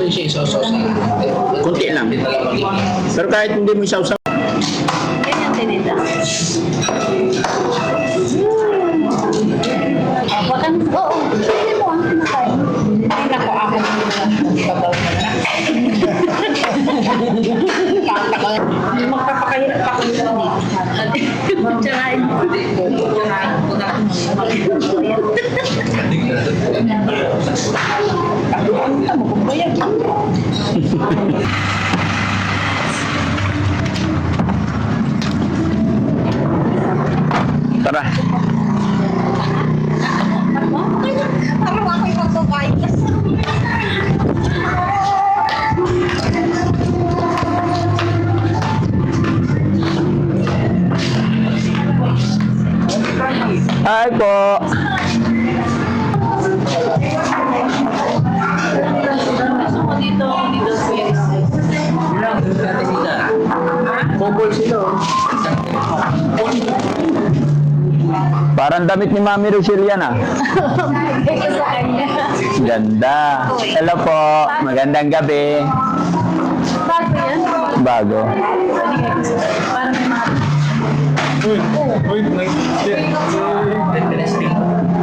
rin siya isaw-saw sa... Kunti lang. Pero kahit hindi mo isaw-saw. Ganyan din ito. Oo. Pwede mo ang kinakain. Ay, naku, ako na babaw na na. Magpapakahirap pa kung dito. Tsarain mo. Tsarain mo na. Ano mo kung bayan? Tara. Parang ako yung magbabayos. Hi po. Dito Bobol sila. Parang damit ni Mami Rochelle yan ah. sa kanya. Ganda. Hello po. Magandang gabi. Bago yan? Bago. Parang may mga...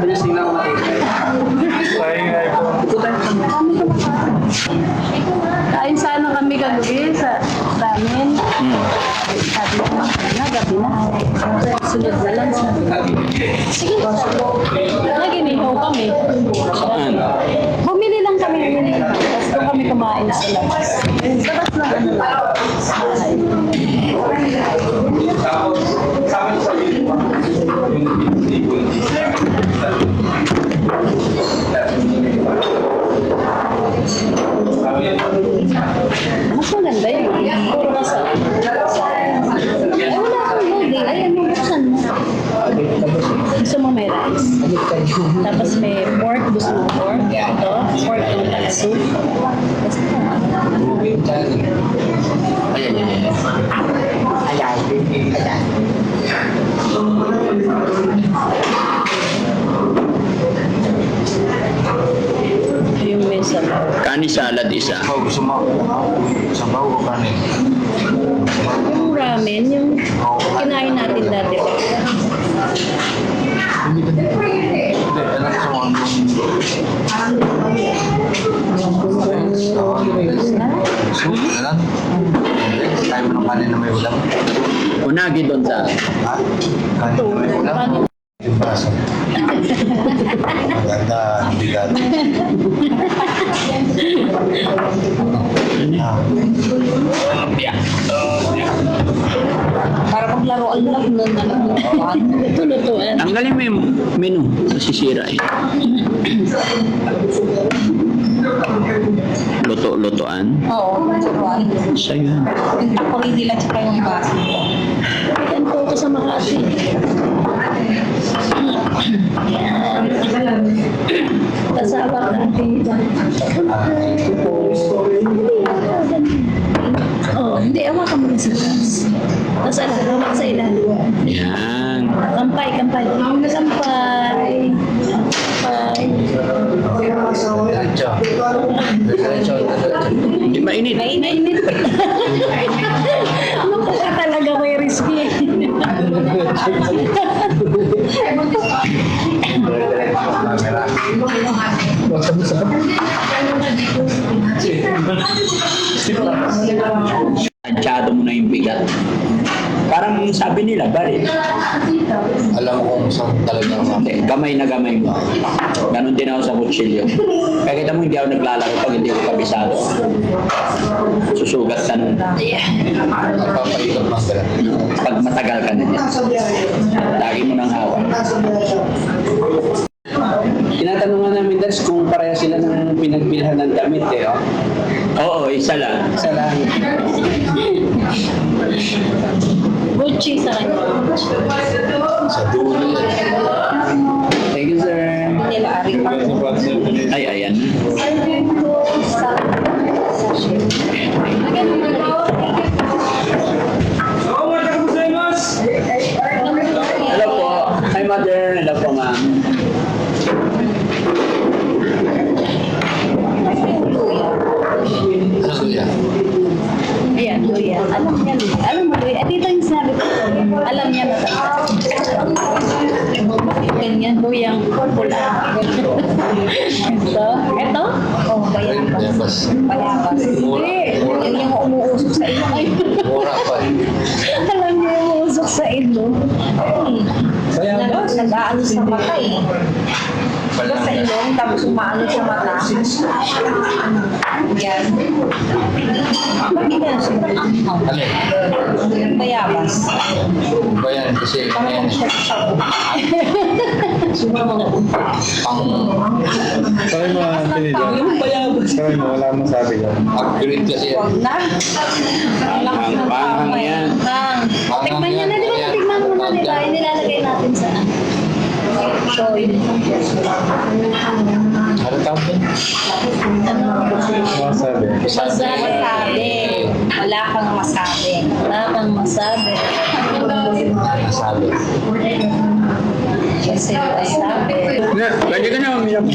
Pinesting lang ako Kain sana kami kagabi sa amin. Sabi ko, gabi na. Sunod na lang. Sige. Naginihaw kami. Saan? Bumili lang kami. Tapos doon kami kumain sa labas. Labas na ano lang. Mas maganda yun. Puro nasa. Ay, wala akong load eh. Ayan, buksan mo. Gusto mo may rice. Tapos may pork. Gusto mo pork. Ito, pork yung soup. Ayan, ayan, ayan. Ayan. Yung may sabaw. Kani salad isa. Gusto mo? Sabaw o kanin? Yung ramen, yung kinain natin dati. Hindi, alam ko ang soup, alam? Tayo mo ng kanin na may ulam. Unagi doon sa... Ha? Kanin na may ulam? Yung braso. Maganda, bigat. Para maglaruan lang nun. Luto-lutuan. Tanggalin mo yung menu. Masisira eh. Luto-lutoan. Oo, lutuan. Sa'yo yan. Yung takoridi lang tsaka yung baso. Yan po ko sa Makati. Kasama ka. Oh, hindi. Awa ka muna sa taas. Tapos ala, hawak sa ilalim. Yan. Kampay, kampay. Kampay. Kampay. Diretso. Diretso. Hindi mainit. Mainit. Ano po ka talaga may risky? Tansyado mo na yung bigat. Parang sabi nila, barit. Alam ko kung saan talaga ako. Hindi, gamay na gamay mo. Ganon din ako sa kutsilyo. Kaya kita mo hindi ako naglalaro pag hindi ko kabisado. Susugat ka nun. Nagpapalikot mas dala. Pag matagal ka na yan. Lagi mo nang hawak. Tinatanungan namin, Dars, kung pareha sila ng pinagbilhan ng damit eh. Oh. Oo, isa lang. Isa lang. Gucci sa kanya. Sa dulo yan. Thank you, sir. Nila ari pa. Ay, ayan. Hello po. Hi, mother. Hello po, ma'am. Bayabas. Bayabas. Hindi. Yan yung umuusok sa ilong. Mura pa eh. Alam niyo yung umuusok sa ilong. Bayabas? Nag-aano sa mata eh. Diba sa ilong, tapos umaano sa mata. Yan. Bakit yan siya? Alin? Bayabas. Ba yan? Kasi Parang siya sa pang Sabi mo, Tinida. Anong bayabas? Sabi mo, wala mo sabi yan. upgrade kasi yan. Huwag na. Ang panghang yan. Tikman niya na, di ba? Tikman mo na, di ba? Inilalagay natin sa shoy. Ano tawag doon? Masabi. Masabi. Wala kang masabi. Wala kang masabi. Sabi. Kasi masabi. Pwede ka na umiyak.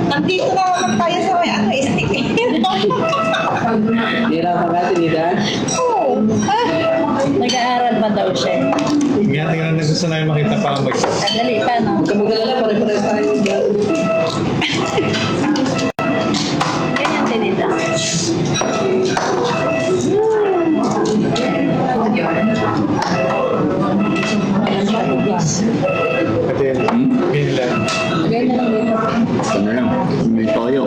Nandito na naman tayo sa may ano, stick. Tira pa ka, Tinida? Oo. Nag-aaral pa daw siya. Nga, tingnan na gusto namin makita pa ang mag- Dali pa, no? Huwag ka magalala, pare-pares tayo. Ganyan tinita. Pati yun. Yun lang. Ganyan lang dito. Ano lang, may toyo.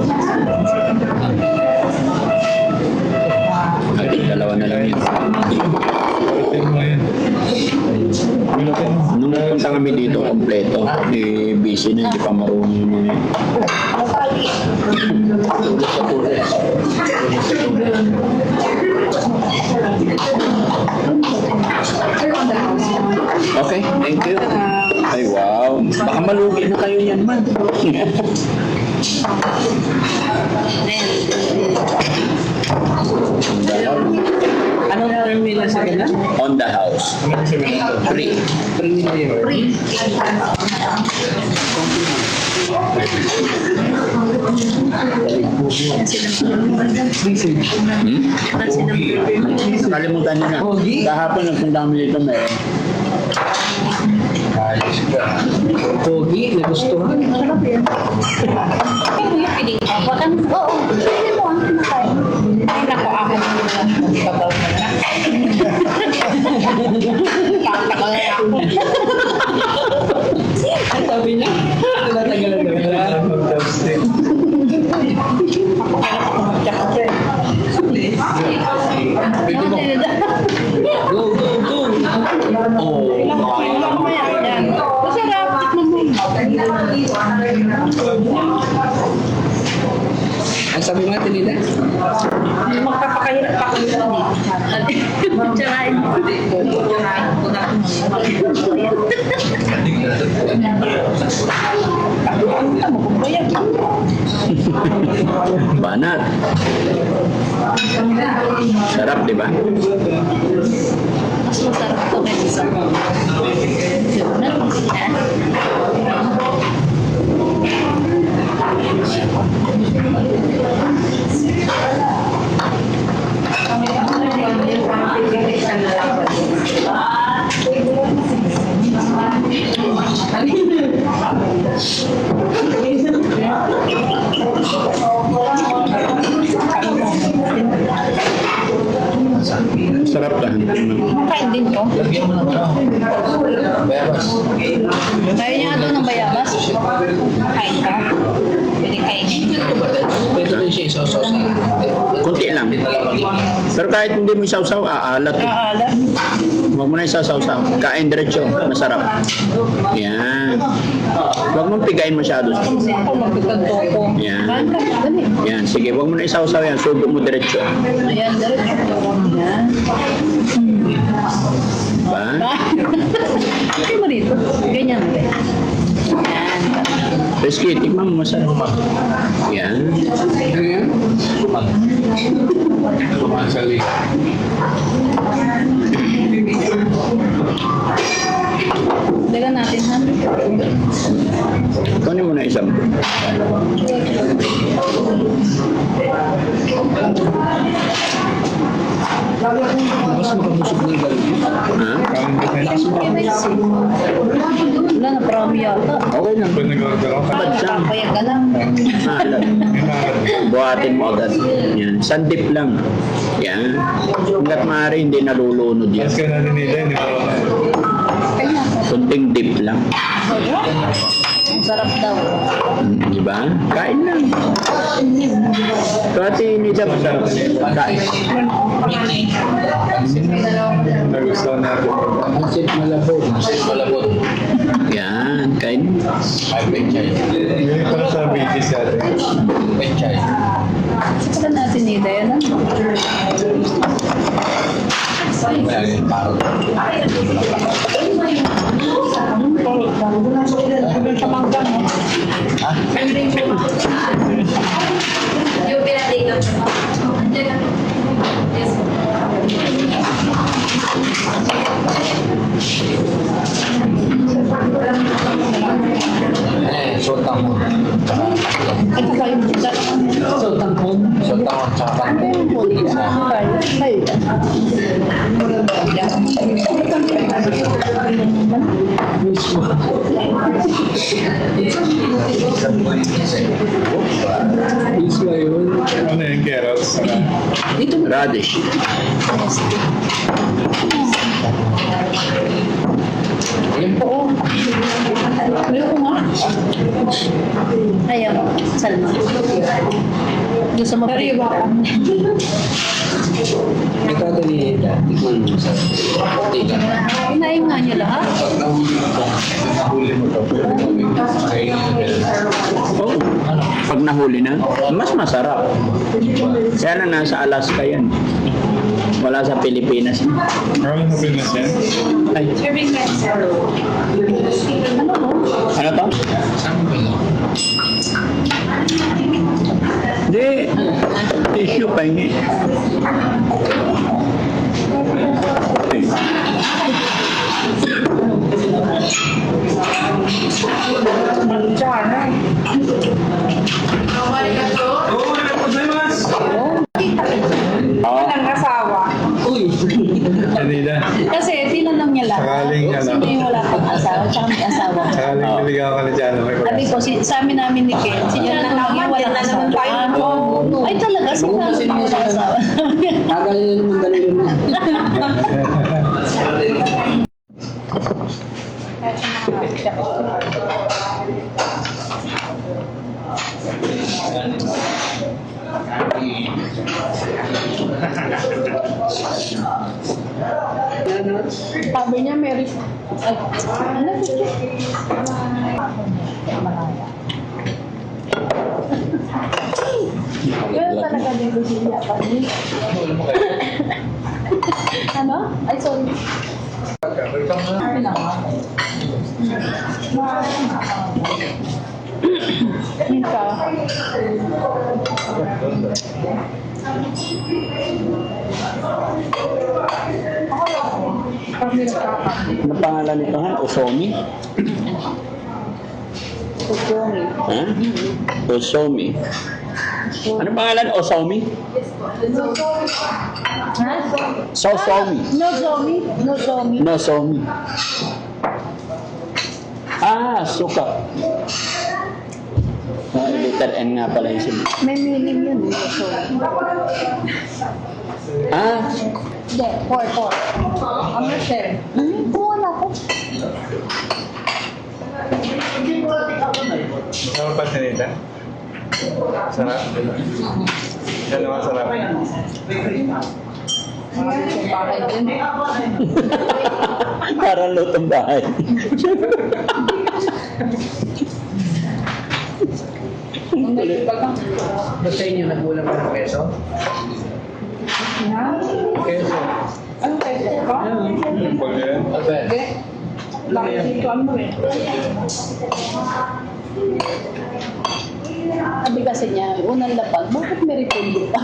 Ay, dalawa na lang yun. Palitin mo yan. Palitin mo. Nung punta kami dito, kompleto. Eh, busy na, hindi pa marunong yung mga. Okay, thank you. Ay, wow. Baka malugi na kayo yan, man. Anong term nila sa ganun? On the house. Ano yung sabi nito? Free. Free nila yun. Kalimutan nyo na. Kahapon nagpunta kami dito meron. Ayos ka. Pogi, nagustuhan. Huwag kang, oo. Pwede mo ang kinakain. Ay, nako ako. Babaw na na. Tatakal na ako. Ang sabi niya, natagalan na wala. Mag-dubstep. Pwede mo. Go, go, go. Oh, Ilang mo yan. Yan. Masarap. Tikman mo. ang sabi mo natin nila? Magpapakahirap pa ako dito. Tsakain mo. Tsakain ko na. Ang mo kung bayag. Banat. Sarap, di ba? Mas masarap ito kaysa sa Sarap lang. Kain din to. Lagyan mo ng ano. Bayabas. Kaya niya ito ng bayabas. Kain ka. Pwede kainin. Pwede din siya isaw-saw sa konti lang. Pero kahit hindi mo isaw-saw, aalat. Eh. Aalat. Huwag mo na isaw-saw. Kain diretso. Masarap. Yan. Huwag mong pigain masyado. Ako magkagto ko. Yan. Kain ka. Dali. Yan. Sige, huwag mo na isaw-saw yan. Subo mo diretso. Ayan, diretso. Ayan. Ba? Lagay mo rito. Ganyan. Ayan. Rizky, tikman mo masarap. Yan. Ayan. Sumasali. Dagan natin, ha? Kunin mo na isang. Mas makabusog ng galing. Ha? Wala na, parami yata. Okay lang. Pag nag-order ako, Kapag siya. Papayag ka lang. Maalat. may maalat. buhatin mo agad. Yan. Sandip lang. Yan. Hanggat maaari hindi nalulunod yan. Tapos ka natin nila, hindi mo Kunting dip lang. Ang sarap daw. Di ba? Kain lang. Kasi hindi siya masarap. Kain. nagustuhan natin. Pansit malabot. Yan. Kain. Ay, pechay. Yun para sa BGC natin. Pechay. Saka natin nila yan. Kaya parang. Ha? Yung pinatigan mo. Andiyan na. Yes. Sotang mo. Ito ba yung Sotang mo, tsaka ano yung huli? Ay. Ano yung carrots? Saka Radish. Ayun po. Ayoko nga. Ayaw. Salma. Gusto mo pa. Ikaw dali tikman mo sa tiga. Inayin nga niyo lahat. Nahuli mo to. Oh, pag nahuli na, mas masarap. Kaya na nasa Alaska yan. Wala sa Pilipinas. Meron sa Pinas yan? Ay, Ano mo? ano to? Hindi. Tissue pa hindi. Okay. Oh, Kanina. Kasi tinanong niya lang. Sakaling ano. Sino yung wala pang asawa? Tsaka may asawa. Sakaling niligaw ka na dyan. May Sabi ko, sa amin namin ni Ken, sino yung wala asawa? Ay talaga, sino yung wala asawa? Tagal naman dalawin mo. Sabi niya, Mary. Ay, ano ito? Pero talaga dito siya pa ni. Ano? Ay, sorry. Ika. ano pangalan nito ha? Osomi? Tutungi. Ha? Osomi. Ano pangalan? Osomi? Ha? Sosomi. No zombie. No zombie. Nosomi. Ah, suka. Ah, letter N nga pala yung sinabi. May meaning yun. No zombie. Ah, Hindi, four. Ano siya? Wala ko. Ano pa sinita? Sarap? Yan naman sarap. Bakit din? parang lutong bahay. Basta inyo nagulang pa ng peso? Peso. Ano kayo ko? Yung pag yan. Albert. Bakit dito ano eh? Sabi kasi niya, unang lapag, bakit may repondo pa?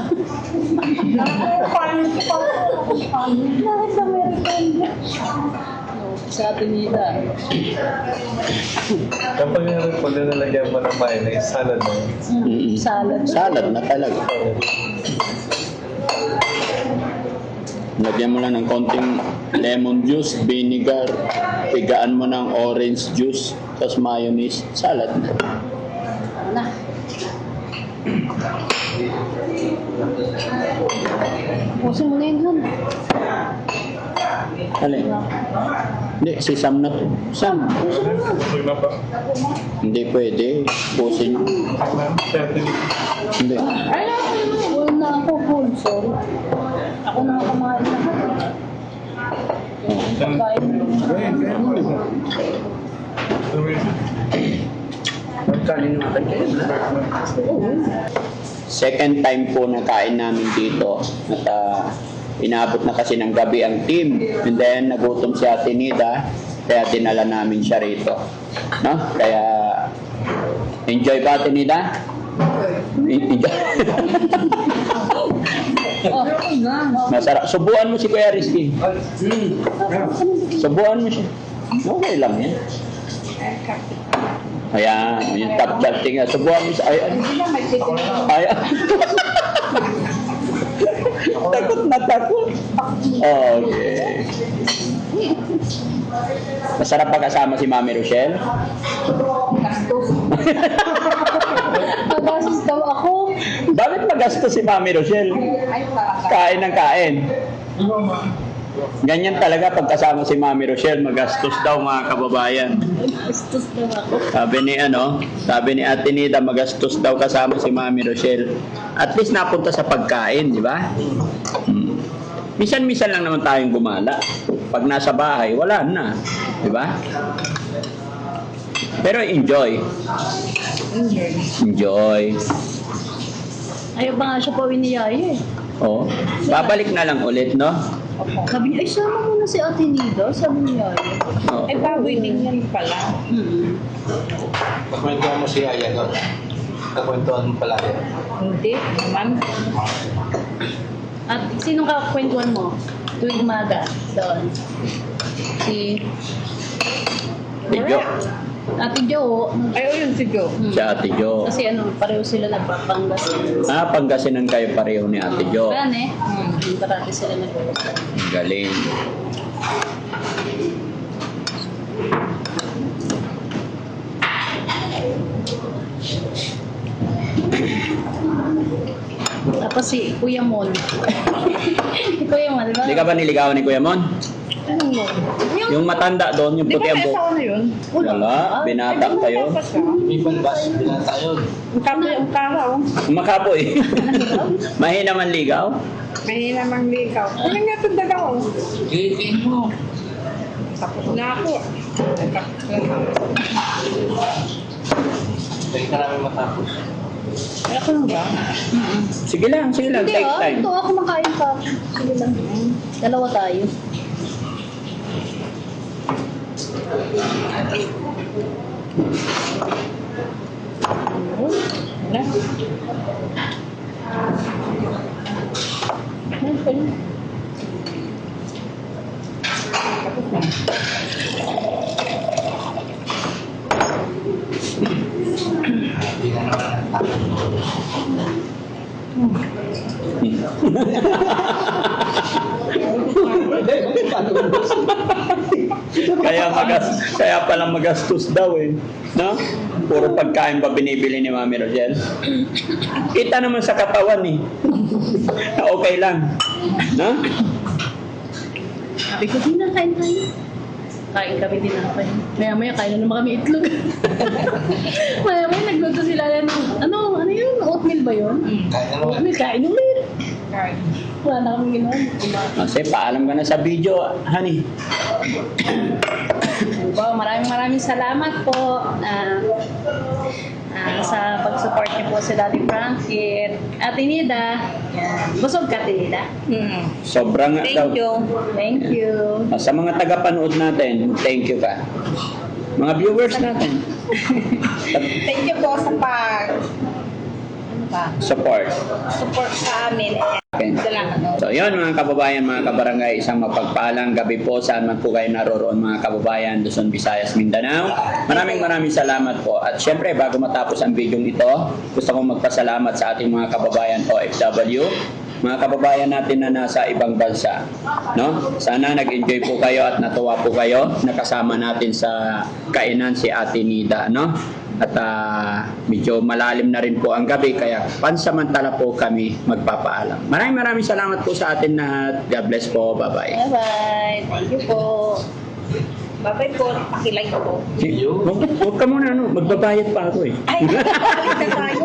Bakit na may repondo? Sa atin nila. Kapag yung pag nalagyan mo ng mayonnaise, salad mo. Salad. Salad na talaga. Lagyan mo lang ng konting lemon juice, vinegar, pigaan mo ng orange juice, tapos mayonnaise, salad na. Na. Pusin mo na yun, Han. Alin? Hindi, si Sam na to. Sam, Huwag na ba? hindi pwede. Pusin. Hindi. Ay, full na ako, full. Sorry. Ako na kumain na. Pagkain mo. Second time po na kain namin dito. At inaabot na kasi ng gabi ang team. And then, nagutom si Ate Nida. Kaya dinala namin siya rito. No? Kaya, enjoy ba, Ate Nida? Enjoy. Masarap. Subuan mo si Kuya Rizky. Subuan mo siya. Okay lang yan. Ayan, yung top chat tingnan. Subuan mo siya. Ayan. Ayan. Takot na takot. Okay. Masarap pa kasama si Mami Rochelle? Magastos daw ako. Bakit magastos si Mami Rochelle? Ay, talaga. Kain ng kain. Ganyan talaga pag kasama si Mami Rochelle, magastos daw mga kababayan. Magastos daw ako. Sabi ni Ate Nida, magastos daw kasama si Mami Rochelle. At least napunta sa pagkain, di ba? Minsan-minsan lang naman tayong gumala. Pag nasa bahay, wala na. Di ba? Pero enjoy. Enjoy. Ayaw pa nga siya pa winiyaya eh. Oh, babalik na lang ulit, no? Sabi niya, ay sama muna si Ate Nida. Sabi niya. Oh. Ay, baboy din yan pala. Pagkwentuhan mo si Aya doon. Pagkwentuhan mo pala yan. Hindi, naman. At sinong kakwentuhan mo? Tuwing umaga. Doon. Si Jo. Ate Jo. Ay, o yun si Jo. Si Ate Jo. Kasi pareho sila nagpapangas. Pangasinan kayo pareho ni Ate Jo. Yan eh. Parati sila nagpapangas. Galing. Tapos si Kuya Mon. Si Kuya Mon, di ba? Hindi ka ba niligawan ni Kuya Mon? Anong Mon? Yung matanda doon, yung Di ba puti ang may buhok. asawa na yun? Wala, binata kayo. May palbas, binata yun. Ang kapoy ang karaw. Makapoy. Mahina man ligaw. May namang ligaw. Ano nga itong dalaw? Gitiin mo. Tapos na ako. Lagi ka namin matapos. Ay, ako lang ba? Sige lang, Hindi take time. ito ako makain pa. Sige lang. Dalawa tayo. Wala. Hindi ka naman natapos. Kaya pala magastos daw eh. No? Puro pagkain ba binibili ni Mami Rosel? Kita naman sa katawan eh. Okay lang. No? Sabi ko, di na kain tayo. Kain kami din na kain. Maya-maya kain na naman kami itlog. Maya-maya nagluto sila ng, ano yun? Oatmeal ba yun? Kaya naman. Oatmeal, kain ulit. Wala na kami ginawa. Kasi paalam ka na sa video, honey. Po, maraming salamat po sa pag-support niyo po si Daddy Frankie. Ate Nida, busog ka, Ate Nida. Sobrang daw. Thank you. Thank you. Sa mga tagapanood natin, thank you ka. Mga viewers natin, Thank you po sa support. support sa amin. Okay. Salamat. So yun mga kababayan, mga kabarangay, isang mapagpalang gabi po saan man po kayo naroon mga kababayan, Luzon, Visayas, Mindanao. Maraming salamat po. At syempre bago matapos ang video ito, gusto kong magpasalamat sa ating mga kababayan OFW, mga kababayan natin na nasa ibang bansa. No? Sana nag-enjoy po kayo at natuwa po kayo. Nakasama natin sa kainan si Ate Nida. No? At medyo malalim na rin po ang gabi, kaya pansamantala po kami magpapaalam. Maraming salamat po sa atin lahat. God bless po. Bye-bye. Bye-bye. Thank you po. Babay po, pakilay ko. Huwag ka muna, magbabayad pa ako eh. Ay, pakilay na tayo.